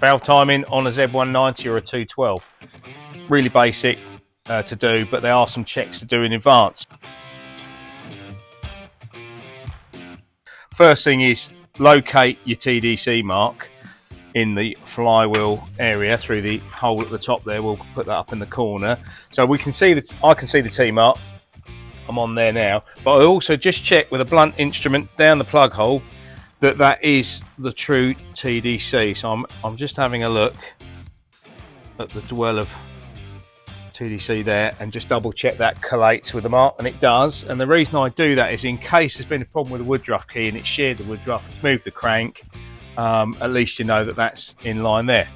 valve timing on a Z190 or a 212. Really basic to do, but there are some checks to do in advance. First thing is locate your TDC mark in the flywheel area through the hole at the top there. We'll put that up in the corner so we can see that I can see the T mark. I'm on there now, but I also just check with a blunt instrument down the plug hole that is the true TDC. So I'm just having a look at the dwell of TDC there and just double check that collates with the mark, and it does. And the reason I do that is in case there's been a problem with the woodruff key and it's sheared the woodruff, move the crank, at least you know that that's in line there.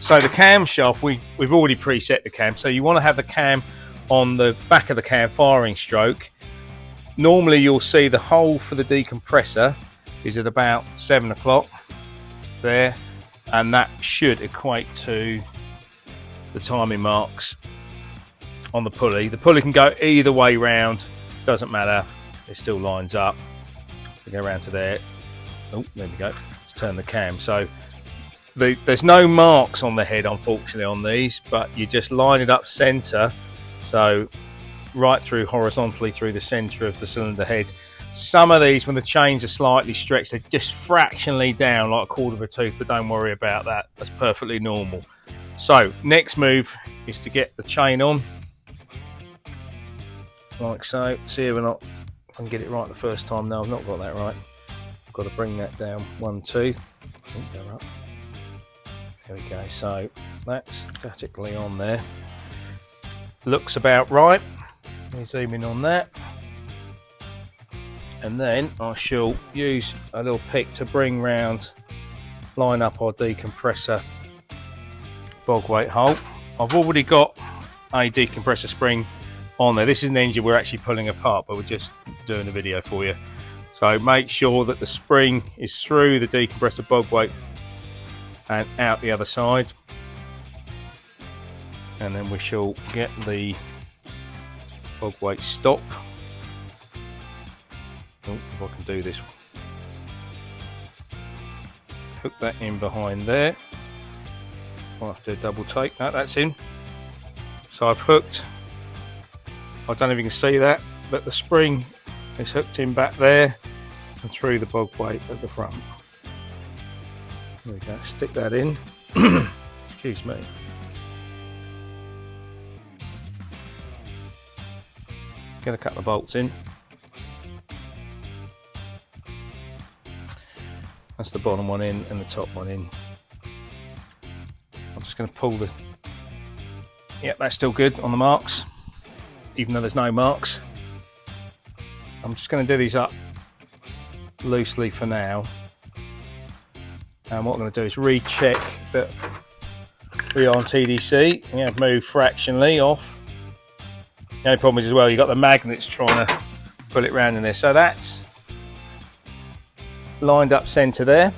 So the cam shaft, we've already preset the cam, so you want to have the cam on the back of the cam firing stroke. Normally you'll see the hole for the decompressor is at about 7 o'clock there, and that should equate to the timing marks on the pulley. The pulley can go either way round, doesn't matter, it still lines up. So go around to there. Oh, there we go. Let's turn the cam. So there's no marks on the head, unfortunately, on these, but you just line it up center, so right through horizontally through the center of the cylinder head. Some of these, when the chains are slightly stretched, they're just fractionally down, like a quarter of a tooth, but don't worry about that. That's perfectly normal. So next move is to get the chain on, like so. See if I can get it right the first time. No, I've not got that right. I've got to bring that down one tooth. Go up. There we go. So that's statically on there. Looks about right. Let me zoom in on that. And then I shall use a little pick to bring round, line up our decompressor bog weight hole. I've already got a decompressor spring on there. This is an engine we're actually pulling apart, but we're just doing a video for you. So make sure that the spring is through the decompressor bog weight and out the other side. And then we shall get the bog weight stop. Oh, if I can do this. Hook that in behind there. I'll have to do a double take. No, that's in. So I've hooked. I don't know if you can see that, but the spring is hooked in back there and through the bog weight at the front. There we go. Stick that in. Excuse me. Get a couple of bolts in. That's the bottom one in and the top one in. I'm just going to pull the... Yep, that's still good on the marks, even though there's no marks. I'm just going to do these up loosely for now. And what I'm going to do is recheck that we are on TDC. I'm going to move fractionally off. The only problem is as well, you've got the magnets trying to pull it round in there. So that's lined up center there.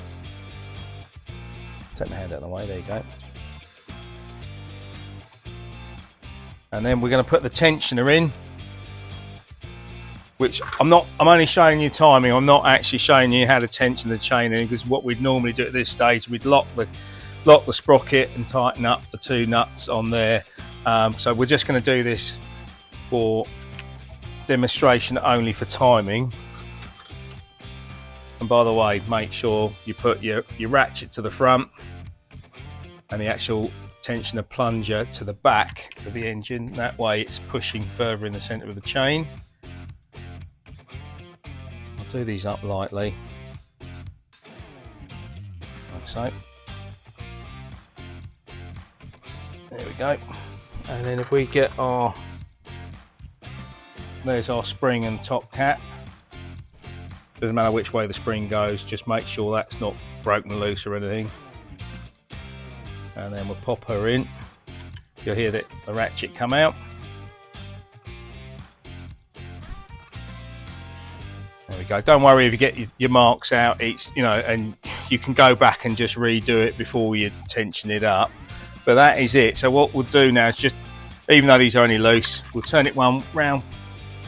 Take my hand out of the way, there you go. And then we're going to put the tensioner in, which I'm only showing you timing. I'm not actually showing you how to tension the chain in, because what we'd normally do at this stage, we'd lock the sprocket and tighten up the two nuts on there. So we're just going to do this for demonstration only for timing. And by the way, make sure you put your ratchet to the front and the actual tensioner plunger to the back of the engine. That way it's pushing further in the center of the chain. I'll do these up lightly, like so. There we go. And then if we get there's our spring and top cap. Doesn't matter which way the spring goes, just make sure that's not broken loose or anything. And then we'll pop her in. You'll hear the ratchet come out. There we go. Don't worry if you get your marks out each, and you can go back and just redo it before you tension it up. But that is it. So what we'll do now is just, even though these are only loose, we'll turn it one round,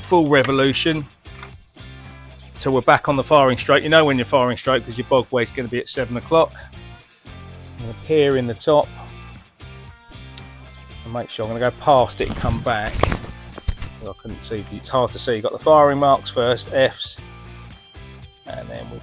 full revolution, till we're back on the firing stroke. You know when you're firing stroke because your bog weight's going to be at 7 o'clock. I'm going to peer in the top and make sure. I'm going to go past it and come back. I couldn't see, it's hard to see. You've got the firing marks first, F's, and then we